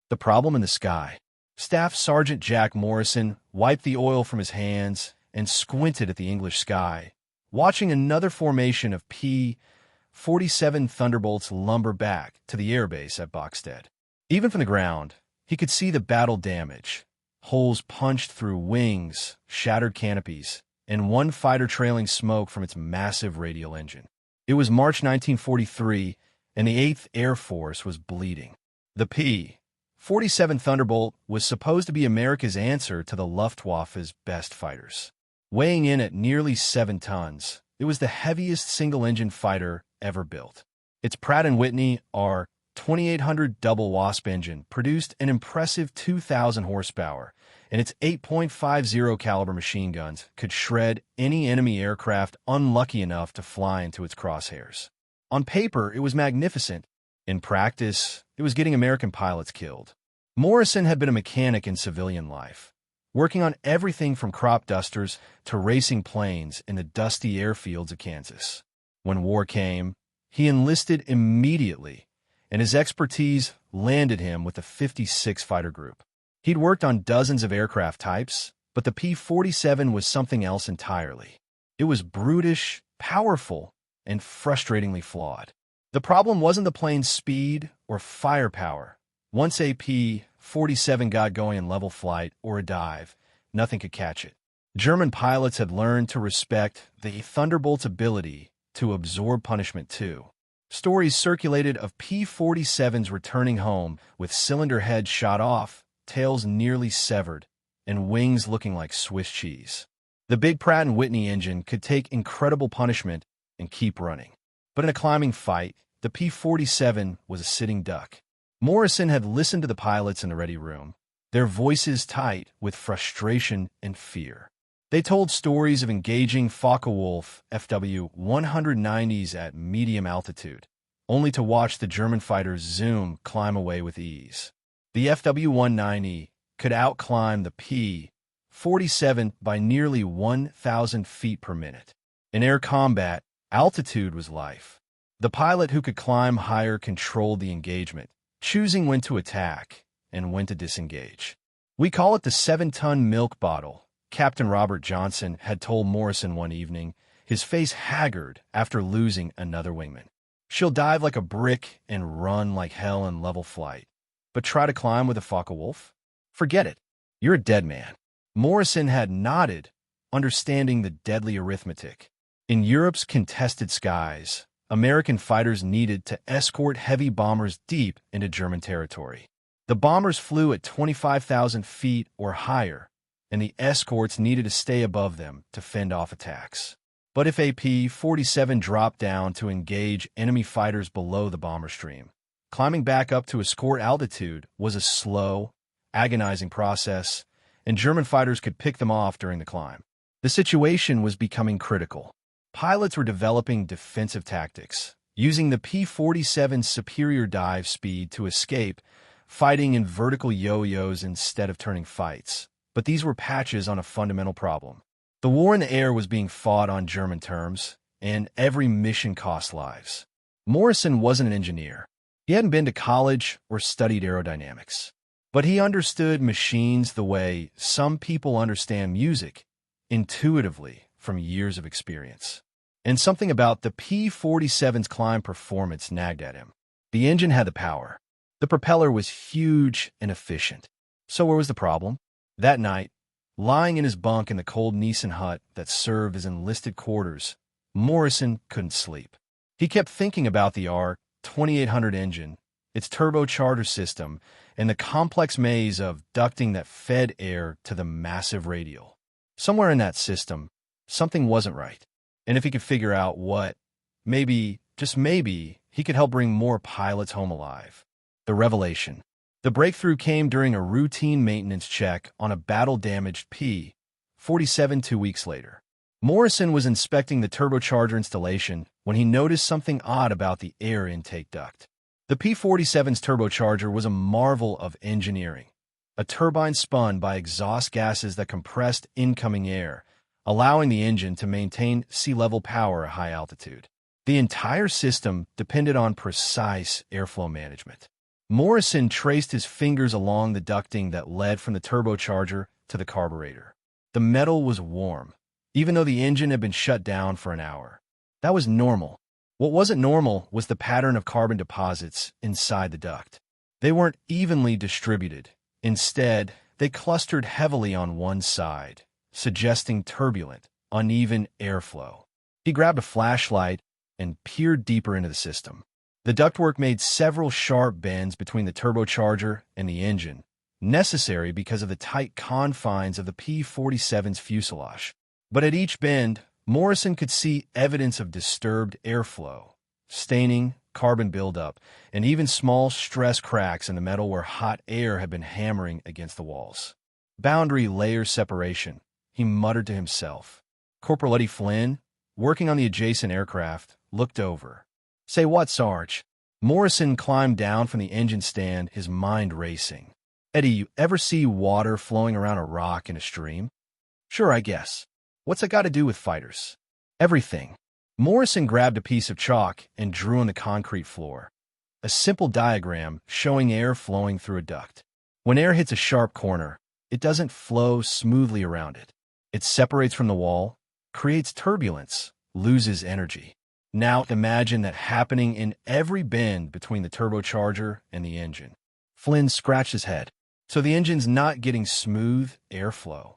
The problem in the sky. Staff Sergeant Jack Morrison wiped the oil from his hands and squinted at the English sky, watching another formation of P-47 Thunderbolts lumber back to the airbase at Boxstead. Even from the ground, he could see the battle damage. Holes punched through wings, shattered canopies, and one fighter trailing smoke from its massive radial engine. It was March 1943, and the 8th Air Force was bleeding. The P-47 Thunderbolt was supposed to be America's answer to the Luftwaffe's best fighters. Weighing in at nearly 7 tons, it was the heaviest single-engine fighter ever built. Its Pratt & Whitney R-2800 double Wasp engine produced an impressive 2,000 horsepower, and its 8.50 caliber machine guns could shred any enemy aircraft unlucky enough to fly into its crosshairs. On paper, it was magnificent. In practice, it was getting American pilots killed. Morrison had been a mechanic in civilian life, working on everything from crop dusters to racing planes in the dusty airfields of Kansas. When war came, he enlisted immediately, and his expertise landed him with the 56 Fighter Group. He'd worked on dozens of aircraft types, but the P-47 was something else entirely. It was brutish, powerful, and frustratingly flawed. The problem wasn't the plane's speed or firepower. Once a P-47 got going in level flight or a dive, nothing could catch it. German pilots had learned to respect the Thunderbolt's ability to absorb punishment too. Stories circulated of P-47s returning home with cylinder heads shot off, tails nearly severed, and wings looking like Swiss cheese. The big Pratt & Whitney engine could take incredible punishment and keep running. But in a climbing fight, the P-47 was a sitting duck. Morrison had listened to the pilots in the ready room, their voices tight with frustration and fear. They told stories of engaging Focke-Wulf FW-190s at medium altitude, only to watch the German fighters zoom climb away with ease. The FW-190 could outclimb the P-47 by nearly 1,000 feet per minute. In air combat, altitude was life. The pilot who could climb higher controlled the engagement, choosing when to attack and when to disengage. "We call it the 7-ton milk bottle," Captain Robert Johnson had told Morrison one evening, his face haggard after losing another wingman. "She'll dive like a brick and run like hell in level flight. But try to climb with a Focke-Wulf? Forget it. You're a dead man." Morrison had nodded, understanding the deadly arithmetic. In Europe's contested skies, American fighters needed to escort heavy bombers deep into German territory. The bombers flew at 25,000 feet or higher, and the escorts needed to stay above them to fend off attacks. But if a P-47 dropped down to engage enemy fighters below the bomber stream, climbing back up to escort altitude was a slow, agonizing process, and German fighters could pick them off during the climb. The situation was becoming critical. Pilots were developing defensive tactics, using the P-47's superior dive speed to escape, fighting in vertical yo-yos instead of turning fights. But these were patches on a fundamental problem. The war in the air was being fought on German terms, and every mission cost lives. Morrison wasn't an engineer. He hadn't been to college or studied aerodynamics. But he understood machines the way some people understand music, intuitively from years of experience. And something about the P-47's climb performance nagged at him. The engine had the power. The propeller was huge and efficient. So where was the problem? That night, lying in his bunk in the cold Nissen hut that served as enlisted quarters, Morrison couldn't sleep. He kept thinking about the R-2800 engine, its turbocharger system, and the complex maze of ducting that fed air to the massive radial. Somewhere in that system, something wasn't right. And if he could figure out what, maybe, just maybe, he could help bring more pilots home alive. The revelation. The breakthrough came during a routine maintenance check on a battle-damaged P-47 2 weeks later. Morrison was inspecting the turbocharger installation when he noticed something odd about the air intake duct. The P-47's turbocharger was a marvel of engineering. A turbine spun by exhaust gases that compressed incoming air, allowing the engine to maintain sea-level power at high altitude. The entire system depended on precise airflow management. Morrison traced his fingers along the ducting that led from the turbocharger to the carburetor. The metal was warm, even though the engine had been shut down for an hour. That was normal. What wasn't normal was the pattern of carbon deposits inside the duct. They weren't evenly distributed. Instead, they clustered heavily on one side, suggesting turbulent, uneven airflow. He grabbed a flashlight and peered deeper into the system. The ductwork made several sharp bends between the turbocharger and the engine, necessary because of the tight confines of the P-47's fuselage. But at each bend, Morrison could see evidence of disturbed airflow, staining, carbon buildup, and even small stress cracks in the metal where hot air had been hammering against the walls. Boundary layer separation, he muttered to himself. Corporal Eddie Flynn, working on the adjacent aircraft, looked over. "Say what, Sarge?" Morrison climbed down from the engine stand, his mind racing. "Eddie, you ever see water flowing around a rock in a stream?" "Sure, I guess. What's that got to do with fighters?" "Everything." Morrison grabbed a piece of chalk and drew on the concrete floor. A simple diagram showing air flowing through a duct. When air hits a sharp corner, it doesn't flow smoothly around it. It separates from the wall, creates turbulence, loses energy. Now imagine that happening in every bend between the turbocharger and the engine. Flynn scratched his head. So the engine's not getting smooth airflow.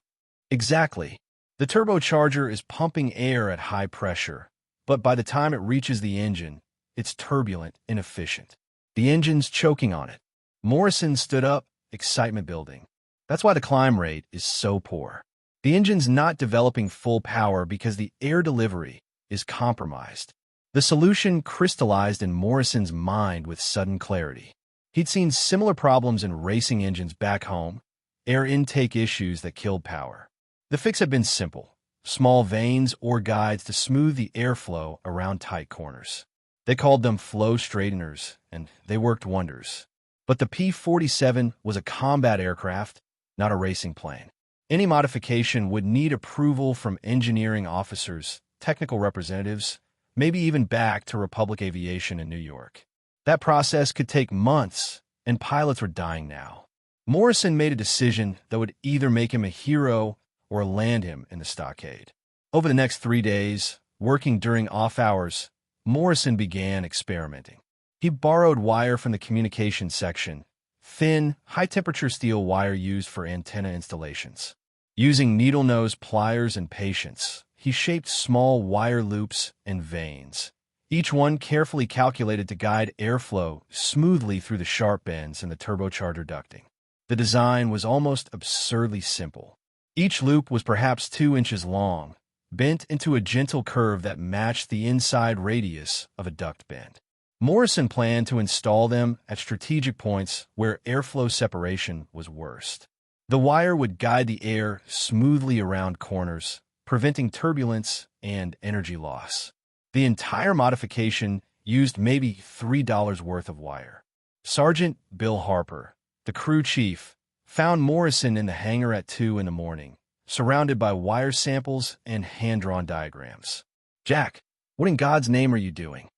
Exactly. The turbocharger is pumping air at high pressure, but by the time it reaches the engine, it's turbulent, inefficient. The engine's choking on it. Morrison stood up, excitement building. That's why the climb rate is so poor. The engine's not developing full power because the air delivery is compromised. The solution crystallized in Morrison's mind with sudden clarity. He'd seen similar problems in racing engines back home, air intake issues that killed power. The fix had been simple: small vanes or guides to smooth the airflow around tight corners. They called them flow straighteners, and they worked wonders. But the P-47 was a combat aircraft, not a racing plane. Any modification would need approval from engineering officers, technical representatives, maybe even back to Republic Aviation in New York. That process could take months, and pilots were dying now. Morrison made a decision that would either make him a hero or land him in the stockade. Over the next 3 days, working during off hours, Morrison began experimenting. He borrowed wire from the communications section, thin, high-temperature steel wire used for antenna installations. Using needle-nose pliers and patience, he shaped small wire loops and vanes, each one carefully calculated to guide airflow smoothly through the sharp bends in the turbocharger ducting. The design was almost absurdly simple. Each loop was perhaps 2 inches long, bent into a gentle curve that matched the inside radius of a duct bend. Morrison planned to install them at strategic points where airflow separation was worst. The wire would guide the air smoothly around corners, preventing turbulence and energy loss. The entire modification used maybe $3 worth of wire. Sergeant Bill Harper, the crew chief, found Morrison in the hangar at 2 in the morning, surrounded by wire samples and hand-drawn diagrams. "Jack, what in God's name are you doing?"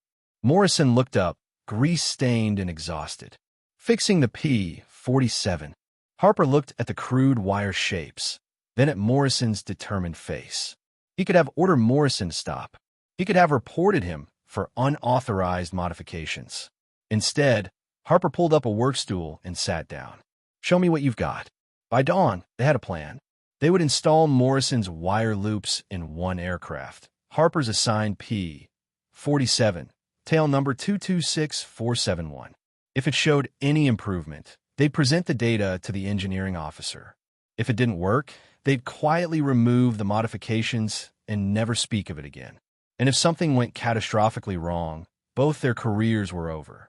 Morrison looked up, grease-stained and exhausted. "Fixing the P-47. Harper looked at the crude wire shapes, then at Morrison's determined face. He could have ordered Morrison to stop. He could have reported him for unauthorized modifications. Instead, Harper pulled up a work stool and sat down. "Show me what you've got." By dawn, they had a plan. They would install Morrison's wire loops in one aircraft, Harper's assigned P-47, tail number 226471. If it showed any improvement, they'd present the data to the engineering officer. If it didn't work, they'd quietly remove the modifications and never speak of it again. And if something went catastrophically wrong, both their careers were over.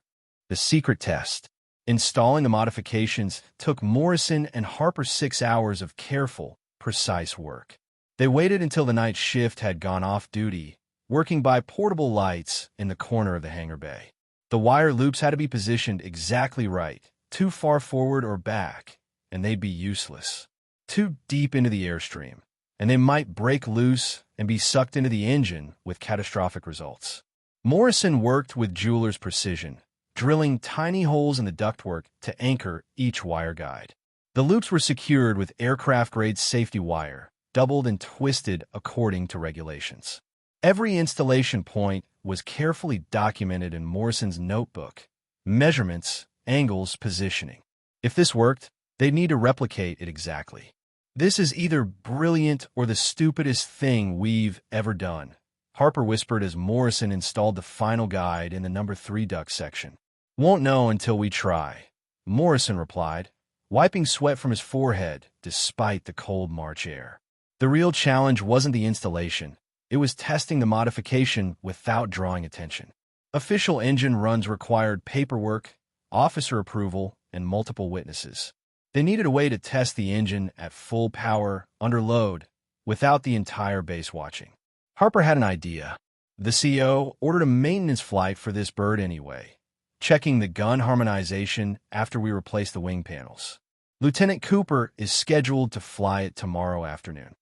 The secret test. Installing the modifications took Morrison and Harper 6 hours of careful, precise work. They waited until the night shift had gone off duty, working by portable lights in the corner of the hangar bay. The wire loops had to be positioned exactly right, too far forward or back, and they'd be useless. Too deep into the airstream, and they might break loose and be sucked into the engine with catastrophic results. Morrison worked with jeweler's precision, drilling tiny holes in the ductwork to anchor each wire guide. The loops were secured with aircraft-grade safety wire, doubled and twisted according to regulations. Every installation point was carefully documented in Morrison's notebook: measurements, angles, positioning. If this worked, they'd need to replicate it exactly. "This is either brilliant or the stupidest thing we've ever done," Harper whispered as Morrison installed the final guide in the number 3 duct section. "Won't know until we try," Morrison replied, wiping sweat from his forehead despite the cold March air. The real challenge wasn't the installation. It was testing the modification without drawing attention. Official engine runs required paperwork, officer approval, and multiple witnesses. They needed a way to test the engine at full power, under load, without the entire base watching. Harper had an idea. The CO ordered a maintenance flight for this bird anyway, checking the gun harmonization after we replaced the wing panels. Lieutenant Cooper is scheduled to fly it tomorrow afternoon.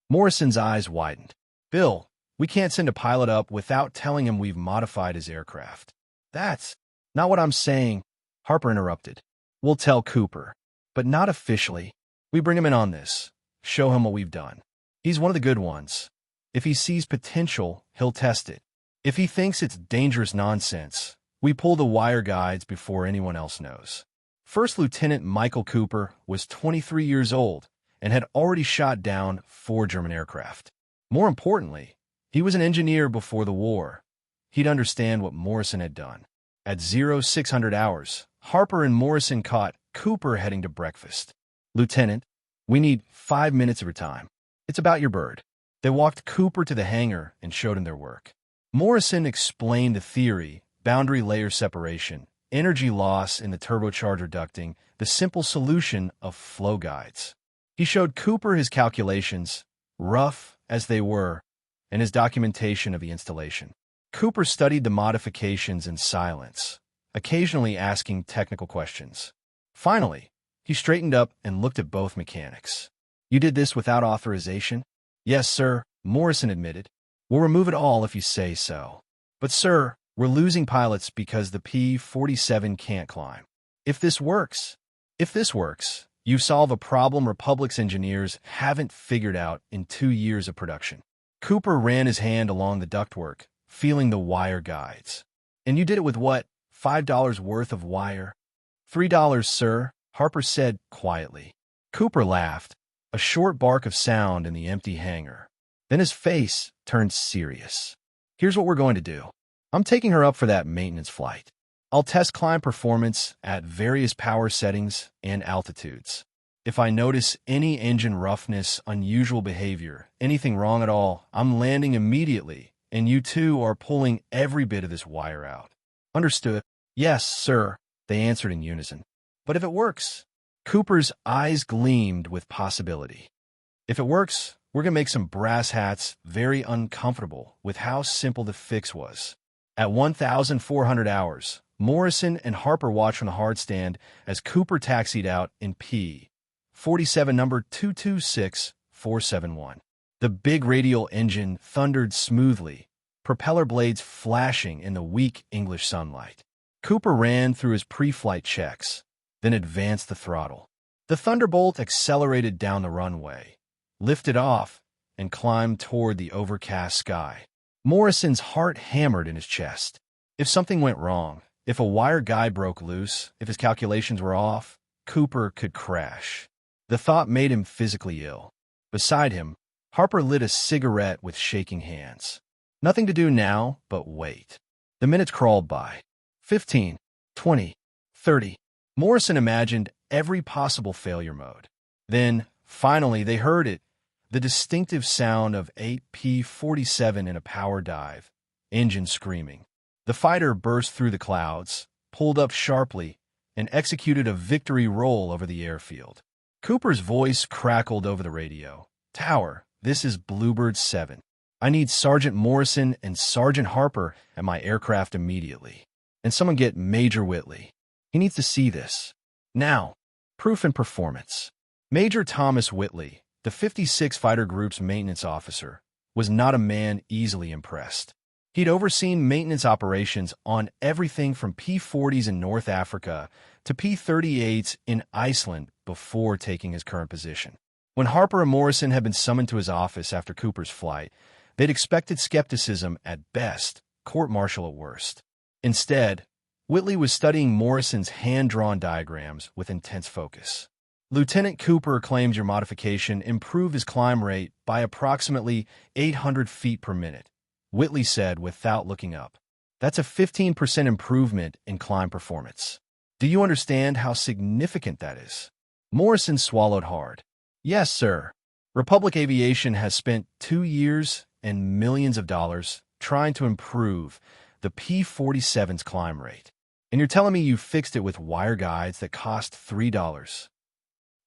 Morrison's eyes widened. "Bill, we can't send a pilot up without telling him we've modified his aircraft." "That's not what I'm saying," Harper interrupted. "We'll tell Cooper, but not officially. We bring him in on this, show him what we've done. He's one of the good ones. If he sees potential, he'll test it. If he thinks it's dangerous nonsense, we pull the wire guides before anyone else knows." First Lieutenant Michael Cooper was 23 years old and had already shot down 4 German aircraft. More importantly, he was an engineer before the war. He'd understand what Morrison had done. At 0600 hours, Harper and Morrison caught Cooper heading to breakfast. "Lieutenant, we need 5 minutes of your time. It's about your bird." They walked Cooper to the hangar and showed him their work. Morrison explained the theory: boundary layer separation, energy loss in the turbocharger ducting, the simple solution of flow guides. He showed Cooper his calculations, rough as they were, and his documentation of the installation. Cooper studied the modifications in silence, occasionally asking technical questions. Finally, he straightened up and looked at both mechanics. "You did this without authorization?" "Yes, sir," Morrison admitted. "We'll remove it all if you say so. But, sir, we're losing pilots because the P-47 can't climb. If this works, you solve a problem Republic's engineers haven't figured out in 2 years of production." Cooper ran his hand along the ductwork, feeling the wire guides. "And you did it with what, $5 worth of wire?" $3, sir," Harper said quietly. Cooper laughed, a short bark of sound in the empty hangar. Then his face turned serious. "Here's what we're going to do. I'm taking her up for that maintenance flight. I'll test climb performance at various power settings and altitudes. If I notice any engine roughness, unusual behavior, anything wrong at all, I'm landing immediately, and you two are pulling every bit of this wire out." "Understood." "Yes, sir," they answered in unison. "But if it works?" Cooper's eyes gleamed with possibility. "If it works, we're going to make some brass hats very uncomfortable with how simple the fix was." At 1,400 hours, Morrison and Harper watched from the hardstand as Cooper taxied out in P-47 number 226471. The big radial engine thundered smoothly, propeller blades flashing in the weak English sunlight. Cooper ran through his pre-flight checks, then advanced the throttle. The Thunderbolt accelerated down the runway, lifted off, and climbed toward the overcast sky. Morrison's heart hammered in his chest. If something went wrong, if a wire guide broke loose, if his calculations were off, Cooper could crash. The thought made him physically ill. Beside him, Harper lit a cigarette with shaking hands. Nothing to do now but wait. The minutes crawled by. 15, 20, 30. Morrison imagined every possible failure mode. Then, finally, they heard it. The distinctive sound of 8P-47 in a power dive, engine screaming. The fighter burst through the clouds, pulled up sharply, and executed a victory roll over the airfield. Cooper's voice crackled over the radio. "Tower, this is Bluebird 7. I need Sergeant Morrison and Sergeant Harper at my aircraft immediately. And someone get Major Whitley. He needs to see this. Now, proof and performance." Major Thomas Whitley, the 56 Fighter Group's maintenance officer, was not a man easily impressed. He'd overseen maintenance operations on everything from P-40s in North Africa to P-38s in Iceland before taking his current position. When Harper and Morrison had been summoned to his office after Cooper's flight, they'd expected skepticism at best, court-martial at worst. Instead, Whitley was studying Morrison's hand-drawn diagrams with intense focus. Lieutenant Cooper claimed your modification improved his climb rate by approximately 800 feet per minute, Whitley said without looking up. That's a 15% improvement in climb performance. Do you understand how significant that is? Morrison swallowed hard. Yes, sir. Republic Aviation has spent 2 years and millions of dollars trying to improve the P-47's climb rate. And you're telling me you fixed it with wire guides that cost $3.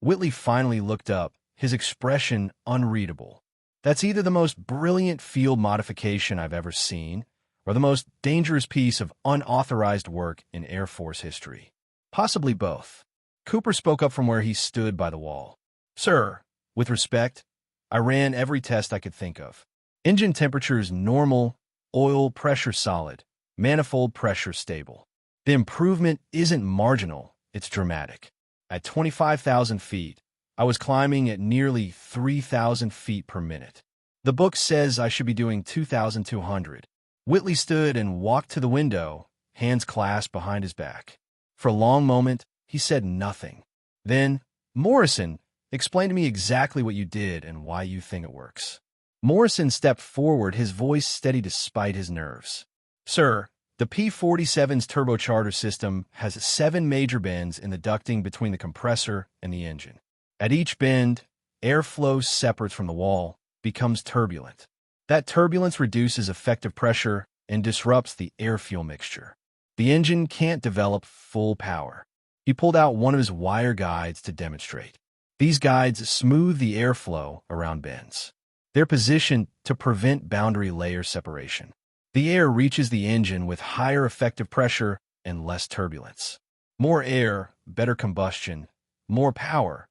Whitley finally looked up, his expression unreadable. That's either the most brilliant field modification I've ever seen, or the most dangerous piece of unauthorized work in Air Force history. Possibly both. Cooper spoke up from where he stood by the wall. Sir, with respect, I ran every test I could think of. Engine temperature is normal, oil pressure solid, manifold pressure stable. The improvement isn't marginal, it's dramatic. At 25,000 feet, I was climbing at nearly 3,000 feet per minute. The book says I should be doing 2,200. Whitley stood and walked to the window, hands clasped behind his back. For a long moment, he said nothing. Then, Morrison, explain to me exactly what you did and why you think it works. Morrison stepped forward, his voice steady despite his nerves. Sir, the P-47's turbocharger system has 7 major bends in the ducting between the compressor and the engine. At each bend, airflow separates from the wall, becomes turbulent. That turbulence reduces effective pressure and disrupts the air-fuel mixture. The engine can't develop full power. He pulled out one of his wire guides to demonstrate. These guides smooth the airflow around bends. They're positioned to prevent boundary layer separation. The air reaches the engine with higher effective pressure and less turbulence. More air, better combustion, more power,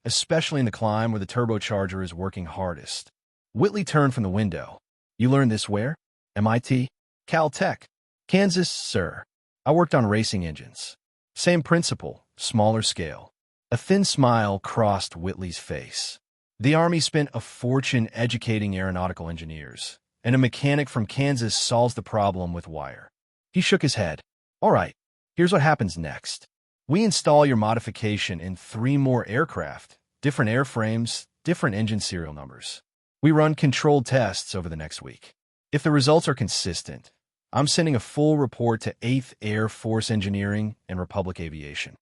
especially in the climb where the turbocharger is working hardest. Whitley turned from the window. You learned this where? MIT? Caltech? Kansas, sir. I worked on racing engines. Same principle, smaller scale. A thin smile crossed Whitley's face. The Army spent a fortune educating aeronautical engineers, and a mechanic from Kansas solves the problem with wire. He shook his head. All right, here's what happens next. We install your modification in 3 more aircraft, different airframes, different engine serial numbers. We run controlled tests over the next week. If the results are consistent, I'm sending a full report to 8th Air Force Engineering and Republic Aviation.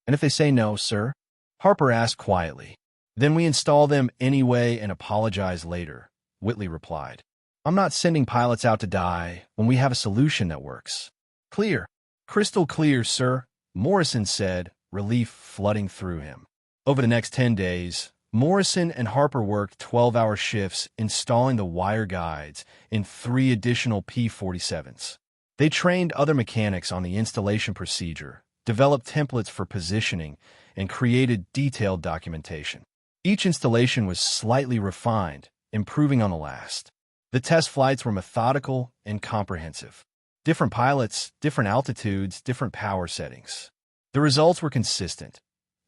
And if they say no, sir? Harper asked quietly. Then we install them anyway and apologize later, Whitley replied. I'm not sending pilots out to die when we have a solution that works. Clear. Crystal clear, sir, Morrison said, relief flooding through him. Over the next 10 days, Morrison and Harper worked 12-hour shifts installing the wire guides in 3 additional P-47s. They trained other mechanics on the installation procedure, developed templates for positioning, and created detailed documentation. Each installation was slightly refined, improving on the last. The test flights were methodical and comprehensive. Different pilots, different altitudes, different power settings. The results were consistent.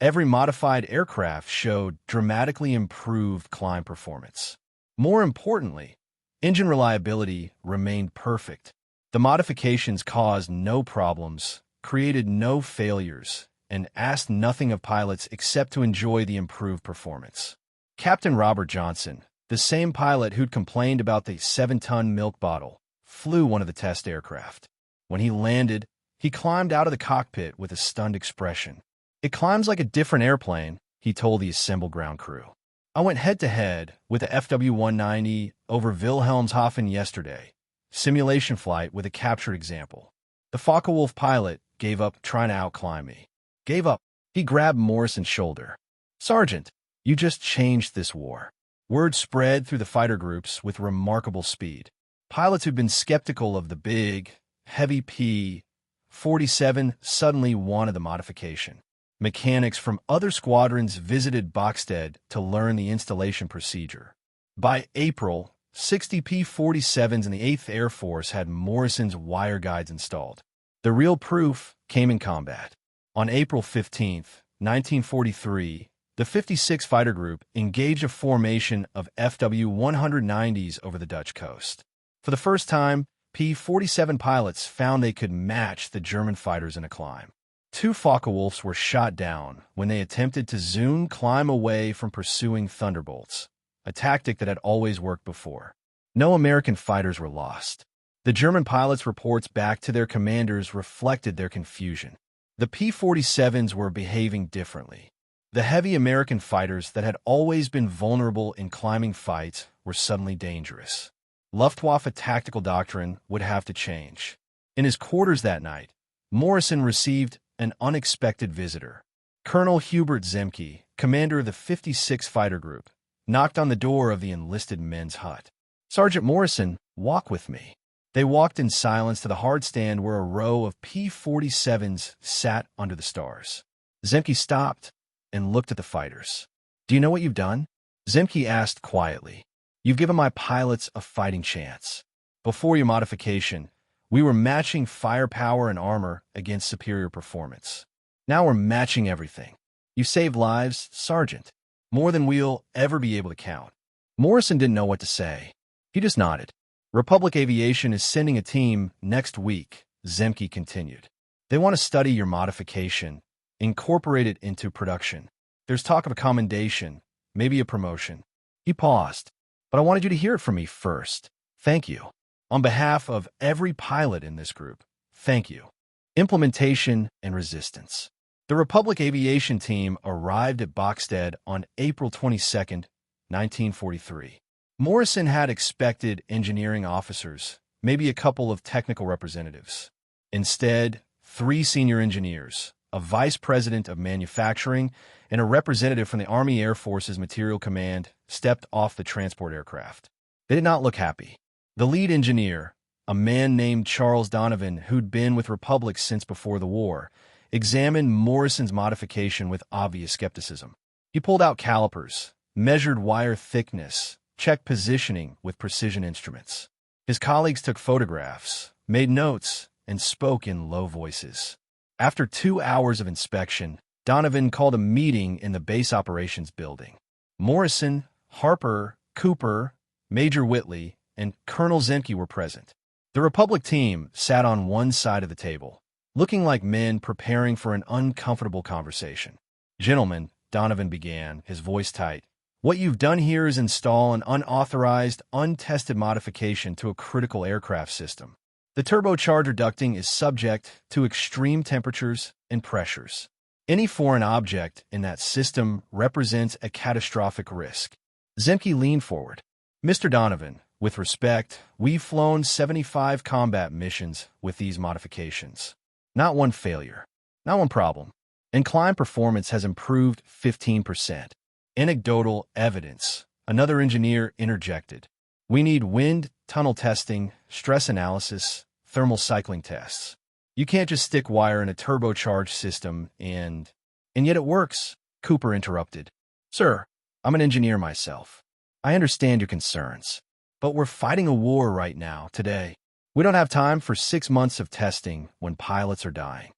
Every modified aircraft showed dramatically improved climb performance. More importantly, engine reliability remained perfect. The modifications caused no problems, created no failures, and asked nothing of pilots except to enjoy the improved performance. Captain Robert Johnson, the same pilot who'd complained about the 7-ton milk bottle, flew one of the test aircraft. When he landed, he climbed out of the cockpit with a stunned expression. It climbs like a different airplane, he told the assembled ground crew. I went head-to-head with the FW-190 over Wilhelmshaven yesterday. Simulation flight with a captured example. The Focke-Wulf pilot gave up trying to outclimb me. Gave up. He grabbed Morrison's shoulder. Sergeant, you just changed this war. Word spread through the fighter groups with remarkable speed. Pilots who'd been skeptical of the big, heavy P-47 suddenly wanted the modification. Mechanics from other squadrons visited Bokstead to learn the installation procedure. By April, 60 P-47s in the 8th Air Force had Morrison's wire guides installed. The real proof came in combat. On April 15, 1943, the 56 Fighter Group engaged a formation of FW-190s over the Dutch coast. For the first time, P-47 pilots found they could match the German fighters in a climb. 2 Focke Wulfs were shot down when they attempted to zoom climb away from pursuing Thunderbolts, a tactic that had always worked before. No American fighters were lost. The German pilots' reports back to their commanders reflected their confusion. The P-47s were behaving differently. The heavy American fighters that had always been vulnerable in climbing fights were suddenly dangerous. Luftwaffe tactical doctrine would have to change. In his quarters that night, Morrison received an unexpected visitor. Colonel Hubert Zemke, commander of the 56 Fighter Group, knocked on the door of the enlisted men's hut. "Sergeant Morrison, walk with me." They walked in silence to the hard stand where a row of P-47s sat under the stars. Zemke stopped and looked at the fighters. "Do you know what you've done?" Zemke asked quietly. "You've given my pilots a fighting chance. Before your modification, we were matching firepower and armor against superior performance. Now we're matching everything. You saved lives, Sergeant, more than we'll ever be able to count." Morrison didn't know what to say. He just nodded. "Republic Aviation is sending a team next week," Zemke continued. "They want to study your modification, incorporate it into production. There's talk of a commendation, maybe a promotion." He paused. "But I wanted you to hear it from me first. Thank you. On behalf of every pilot in this group, thank you." Implementation and resistance. The Republic Aviation team arrived at Bokstad on April 22, 1943. Morrison had expected engineering officers, maybe a couple of technical representatives. Instead, 3 senior engineers, a vice president of manufacturing, and a representative from the Army Air Force's Material Command stepped off the transport aircraft. They did not look happy. The lead engineer, a man named Charles Donovan, who'd been with Republic since before the war, examined Morrison's modification with obvious skepticism. He pulled out calipers, measured wire thickness, checked positioning with precision instruments. His colleagues took photographs, made notes, and spoke in low voices. After 2 hours of inspection, Donovan called a meeting in the base operations building. Morrison, Harper, Cooper, Major Whitley, and Colonel Zemke were present. The Republic team sat on one side of the table, looking like men preparing for an uncomfortable conversation. "Gentlemen," Donovan began, his voice tight, "what you've done here is install an unauthorized, untested modification to a critical aircraft system. The turbocharger ducting is subject to extreme temperatures and pressures. Any foreign object in that system represents a catastrophic risk." Zemke leaned forward. "Mr. Donovan, with respect, we've flown 75 combat missions with these modifications. Not one failure, not one problem. And climb performance has improved 15%. Anecdotal evidence," another engineer interjected. "We need wind tunnel testing, stress analysis, thermal cycling tests. You can't just stick wire in a turbocharged system and yet it works," Cooper interrupted. "Sir, I'm an engineer myself. I understand your concerns. But we're fighting a war right now, today. We don't have time for 6 months of testing when pilots are dying."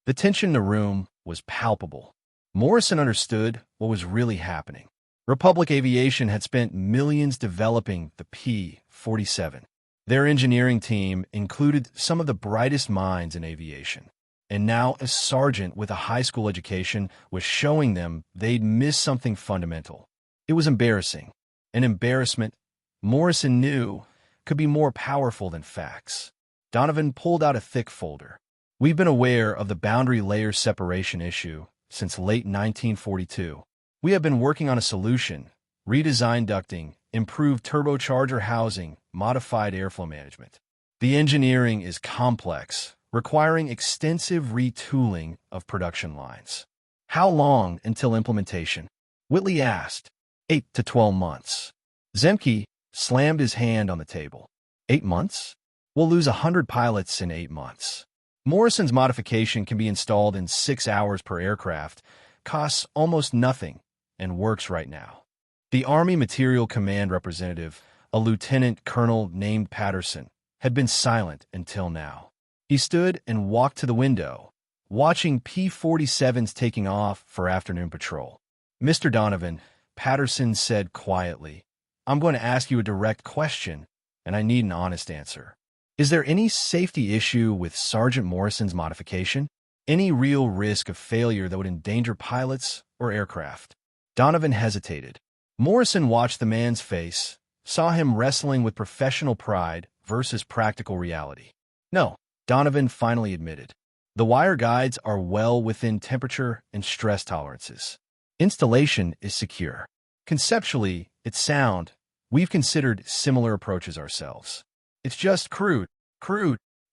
The tension in the room was palpable. Morrison understood what was really happening. Republic Aviation had spent millions developing the P-47. Their engineering team included some of the brightest minds in aviation. And now a sergeant with a high school education was showing them they'd missed something fundamental. It was embarrassing. An embarrassment Morrison knew could be more powerful than facts. Donovan pulled out a thick folder. "We've been aware of the boundary layer separation issue since late 1942. We have been working on a solution, redesigned ducting, improved turbocharger housing, modified airflow management. The engineering is complex, requiring extensive retooling of production lines." "How long until implementation?" Whitley asked. 8 to 12 months. Zemke slammed his hand on the table. 8 months? We'll lose 100 pilots in 8 months. Morrison's modification can be installed in 6 hours per aircraft, costs almost nothing, and works right now. The Army Material Command representative, a lieutenant colonel named Patterson, had been silent until now. He stood and walked to the window, watching P-47s taking off for afternoon patrol. "Mr. Donovan," Patterson said quietly, "I'm going to ask you a direct question, and I need an honest answer. Is there any safety issue with Sergeant Morrison's modification? Any real risk of failure that would endanger pilots or aircraft?" Donovan hesitated. Morrison watched the man's face, saw him wrestling with professional pride versus practical reality. "No," Donovan finally admitted. "The wire guides are well within temperature and stress tolerances. Installation is secure. Conceptually, it's sound. We've considered similar approaches ourselves. It's just crude."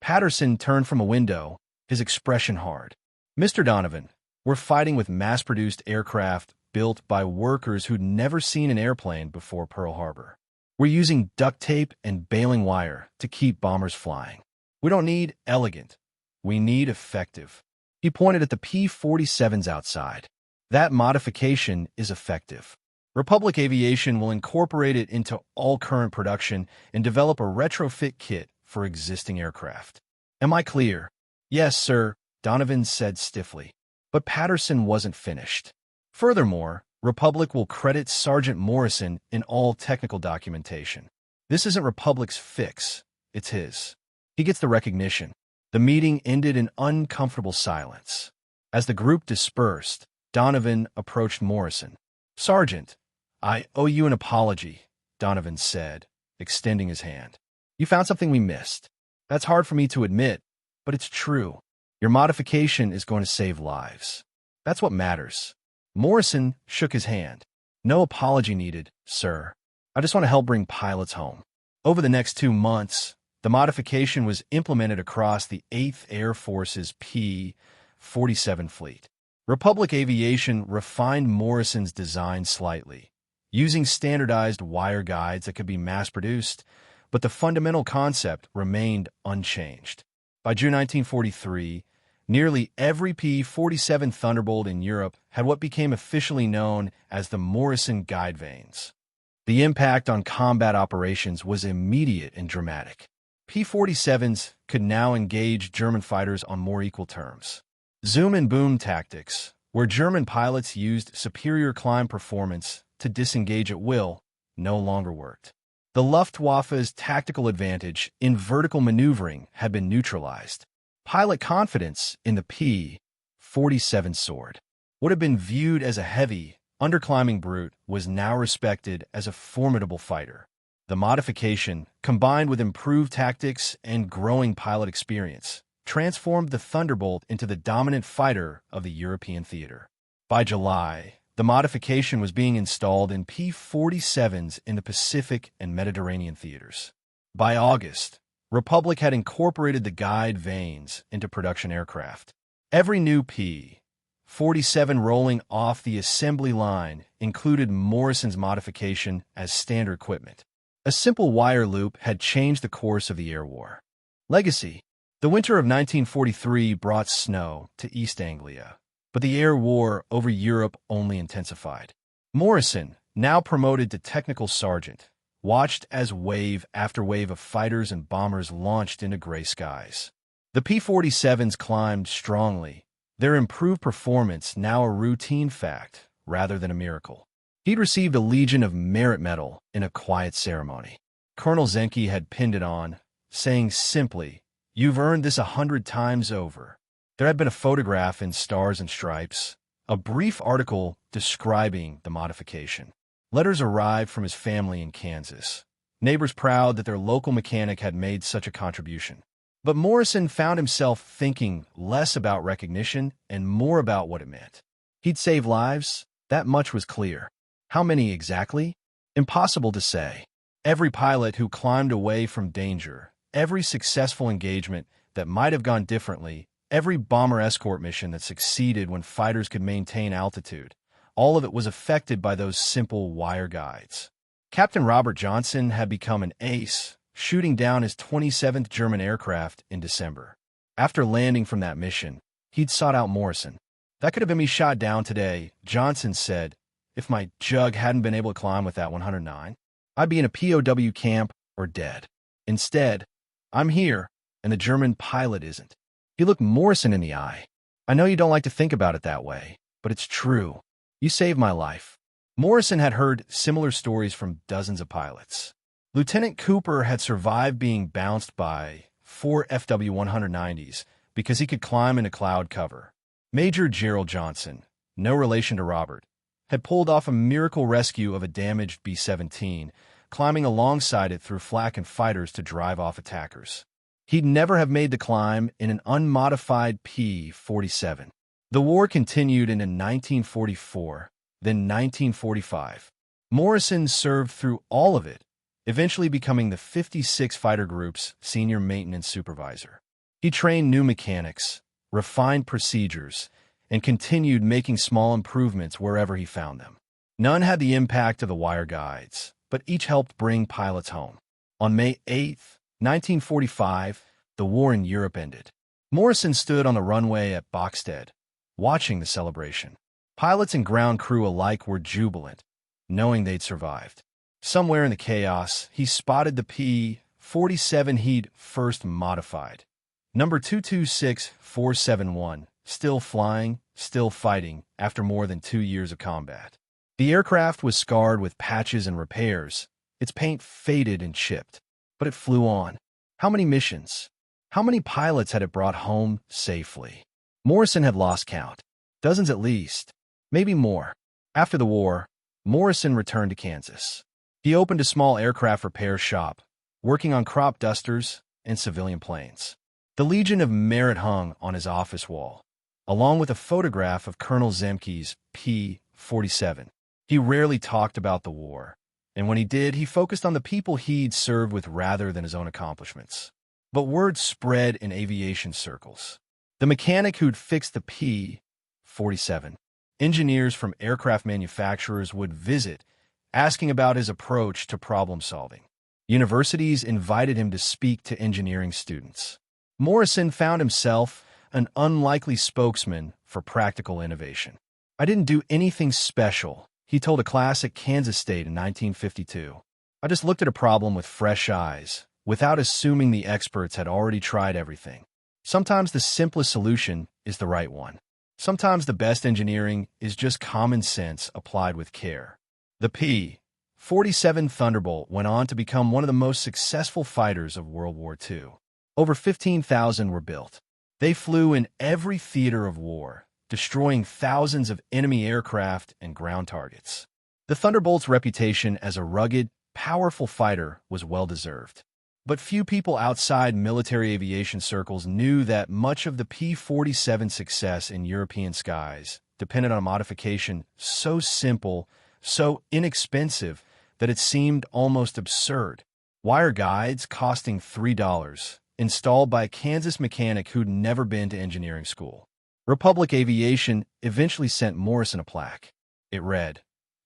Patterson turned from a window, his expression hard. "Mr. Donovan, we're fighting with mass-produced aircraft built by workers who'd never seen an airplane before Pearl Harbor. We're using duct tape and baling wire to keep bombers flying. We don't need elegant. We need effective." He pointed at the P-47s outside. "That modification is effective. Republic Aviation will incorporate it into all current production and develop a retrofit kit for existing aircraft. Am I clear?" "Yes, sir," Donovan said stiffly. But Patterson wasn't finished. "Furthermore, Republic will credit Sergeant Morrison in all technical documentation. This isn't Republic's fix, it's his. He gets the recognition." The meeting ended in uncomfortable silence. As the group dispersed, Donovan approached Morrison. "Sergeant, I owe you an apology," Donovan said, extending his hand. "You found something we missed. That's hard for me to admit, but it's true. Your modification is going to save lives. That's what matters." Morrison shook his hand. "No apology needed, sir. I just want to help bring pilots home." Over the next 2 months, the modification was implemented across the 8th Air Force's P-47 fleet. Republic Aviation refined Morrison's design slightly, using standardized wire guides that could be mass-produced, but the fundamental concept remained unchanged. By June 1943, nearly every P-47 Thunderbolt in Europe had what became officially known as the Morrison guide vanes. The impact on combat operations was immediate and dramatic. P-47s could now engage German fighters on more equal terms. Zoom and boom tactics, where German pilots used superior climb performance to disengage at will, no longer worked. The Luftwaffe's tactical advantage in vertical maneuvering had been neutralized. Pilot confidence in the P-47 Sword, what had been viewed as a heavy, underclimbing brute, was now respected as a formidable fighter. The modification, combined with improved tactics and growing pilot experience, transformed the Thunderbolt into the dominant fighter of the European theater. By July, the modification was being installed in P-47s in the Pacific and Mediterranean theaters. By August, Republic had incorporated the guide vanes into production aircraft. Every new P-47 rolling off the assembly line included Morrison's modification as standard equipment. A simple wire loop had changed the course of the air war. Legacy. The winter of 1943 brought snow to East Anglia, but the air war over Europe only intensified. Morrison, now promoted to technical sergeant, watched as wave after wave of fighters and bombers launched into gray skies. The P-47s climbed strongly, their improved performance now a routine fact rather than a miracle. He'd received a Legion of Merit Medal in a quiet ceremony. Colonel Zenke had pinned it on, saying simply, "You've earned this 100 times over." There had been a photograph in Stars and Stripes, a brief article describing the modification. Letters arrived from his family in Kansas, neighbors proud that their local mechanic had made such a contribution. But Morrison found himself thinking less about recognition and more about what it meant. He'd save lives, that much was clear. How many exactly? Impossible to say. Every pilot who climbed away from danger, every successful engagement that might have gone differently, every bomber escort mission that succeeded when fighters could maintain altitude, all of it was affected by those simple wire guides. Captain Robert Johnson had become an ace, shooting down his 27th German aircraft in December. After landing from that mission, he'd sought out Morrison. "That could have been me shot down today," Johnson said, "if my jug hadn't been able to climb with that 109. I'd be in a POW camp or dead. Instead, I'm here, and the German pilot isn't. He looked Morrison in the eye. I know you don't like to think about it that way, but it's true. You saved my life. Morrison had heard similar stories from dozens of pilots. Lieutenant Cooper had survived being bounced by 4 FW-190s because he could climb into cloud cover. Major Gerald Johnson, no relation to Robert, had pulled off a miracle rescue of a damaged B-17, climbing alongside it through flak and fighters to drive off attackers. He'd never have made the climb in an unmodified P-47. The war continued into 1944, then 1945. Morrison served through all of it, eventually becoming the 56 Fighter Group's senior maintenance supervisor. He trained new mechanics, refined procedures, and continued making small improvements wherever he found them. None had the impact of the wire guides, but each helped bring pilots home. On May 8, 1945, the war in Europe ended. Morrison stood on the runway at Boxted, watching the celebration. Pilots and ground crew alike were jubilant, knowing they'd survived. Somewhere in the chaos, he spotted the P-47 he'd first modified. Number 226471, still flying, still fighting, after more than 2 years of combat. The aircraft was scarred with patches and repairs, its paint faded and chipped, but it flew on. How many missions? How many pilots had it brought home safely? Morrison had lost count. Dozens at least, maybe more. After the war, Morrison returned to Kansas. He opened a small aircraft repair shop, working on crop dusters and civilian planes. The Legion of Merit hung on his office wall, along with a photograph of Colonel Zemke's P-47. He rarely talked about the war, and when he did, he focused on the people he'd served with rather than his own accomplishments. But word spread in aviation circles. The mechanic who'd fixed the P-47, engineers from aircraft manufacturers would visit, asking about his approach to problem-solving. Universities invited him to speak to engineering students. Morrison found himself an unlikely spokesman for practical innovation. I didn't do anything special, he told a class at Kansas State in 1952. I just looked at a problem with fresh eyes, without assuming the experts had already tried everything. Sometimes the simplest solution is the right one. Sometimes the best engineering is just common sense applied with care. The P-47 Thunderbolt went on to become one of the most successful fighters of World War II. Over 15,000 were built. They flew in every theater of war, destroying thousands of enemy aircraft and ground targets. The Thunderbolt's reputation as a rugged, powerful fighter was well-deserved. But few people outside military aviation circles knew that much of the P-47's success in European skies depended on a modification so simple, so inexpensive, that it seemed almost absurd. Wire guides costing $3, installed by a Kansas mechanic who'd never been to engineering school. Republic Aviation eventually sent Morrison a plaque. It read,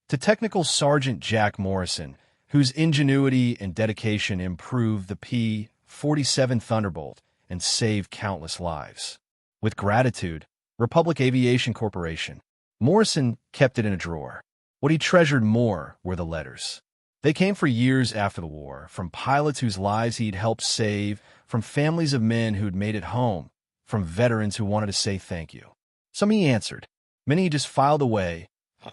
"To Technical Sergeant Jack Morrison, whose ingenuity and dedication improved the P-47 Thunderbolt and saved countless lives. With gratitude, Republic Aviation Corporation." Morrison kept it in a drawer. What he treasured more were the letters. They came for years after the war, from pilots whose lives he'd helped save, from families of men who'd made it home, from veterans who wanted to say thank you. Some he answered. Many he just filed away,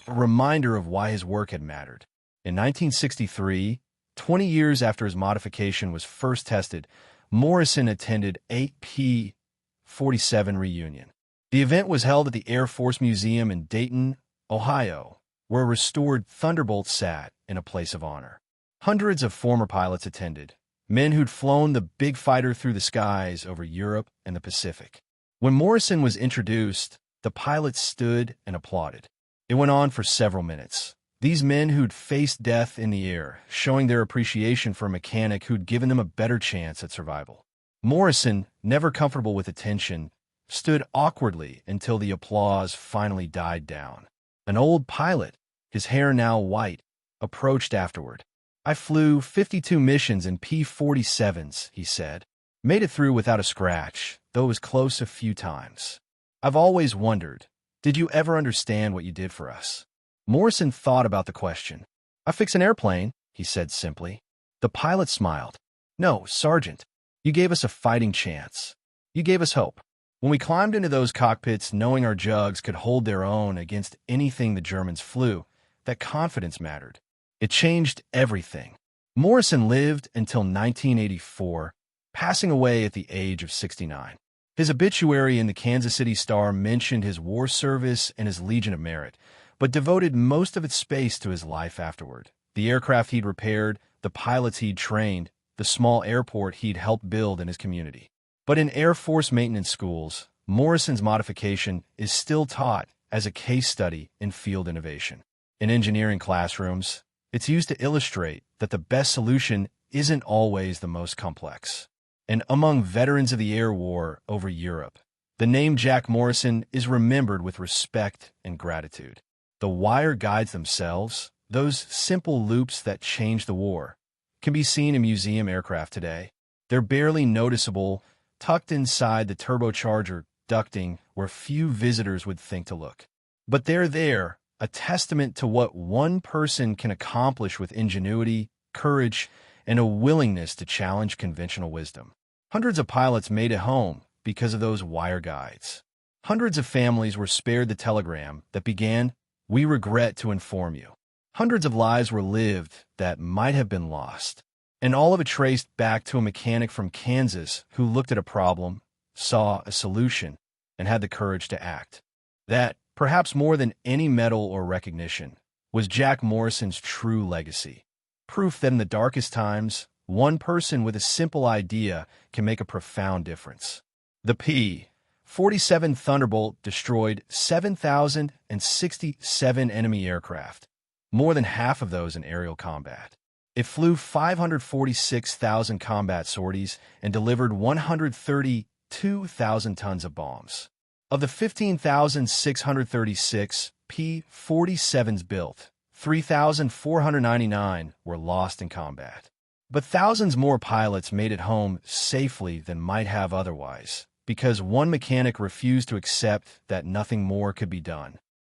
a reminder of why his work had mattered. In 1963, 20 years after his modification was first tested, Morrison attended a P-47 reunion. The event was held at the Air Force Museum in Dayton, Ohio, where a restored Thunderbolt sat in a place of honor. Hundreds of former pilots attended, men who'd flown the big fighter through the skies over Europe and the Pacific. When Morrison was introduced, the pilots stood and applauded. It went on for several minutes. These men who'd faced death in the air, showing their appreciation for a mechanic who'd given them a better chance at survival. Morrison, never comfortable with attention, stood awkwardly until the applause finally died down. An old pilot, his hair now white, approached afterward. "I flew 52 missions in P-47s, he said. Made it through without a scratch, though it was close a few times. I've always wondered, did you ever understand what you did for us?" Morrison thought about the question. "I fix an airplane," he he said simply. The pilot smiled. No, Sergeant. You gave us a fighting chance. You gave us hope. When we climbed into those cockpits knowing our jugs could hold their own against anything the Germans flew, that confidence mattered. It changed everything. Morrison lived until 1984, passing away at the age of 69. His obituary in the Kansas City Star mentioned his war service and his Legion of Merit, but devoted most of its space to his life afterward. The aircraft he'd repaired, the pilots he'd trained, the small airport he'd helped build in his community. But in Air Force maintenance schools, Morrison's modification is still taught as a case study in field innovation. In engineering classrooms, it's used to illustrate that the best solution isn't always the most complex. And among veterans of the air war over Europe, the name Jack Morrison is remembered with respect and gratitude. The wire guides themselves, those simple loops that changed the war, can be seen in museum aircraft today. They're barely noticeable, tucked inside the turbocharger ducting where few visitors would think to look. But they're there, a testament to what one person can accomplish with ingenuity, courage, and a willingness to challenge conventional wisdom. Hundreds of pilots made it home because of those wire guides. Hundreds of families were spared the telegram that began, "We regret to inform you." Hundreds of lives were lived that might have been lost. And all of it traced back to a mechanic from Kansas who looked at a problem, saw a solution, and had the courage to act. That, perhaps more than any medal or recognition, was Jack Morrison's true legacy. Proof that in the darkest times, one person with a simple idea can make a profound difference. The P-47 Thunderbolt destroyed 7,067 enemy aircraft, more than half of those in aerial combat. It flew 546,000 combat sorties and delivered 132,000 tons of bombs. Of the 15,636 P-47s built, 3,499 were lost in combat. But thousands more pilots made it home safely than might have otherwise, because one mechanic refused to accept that nothing more could be done.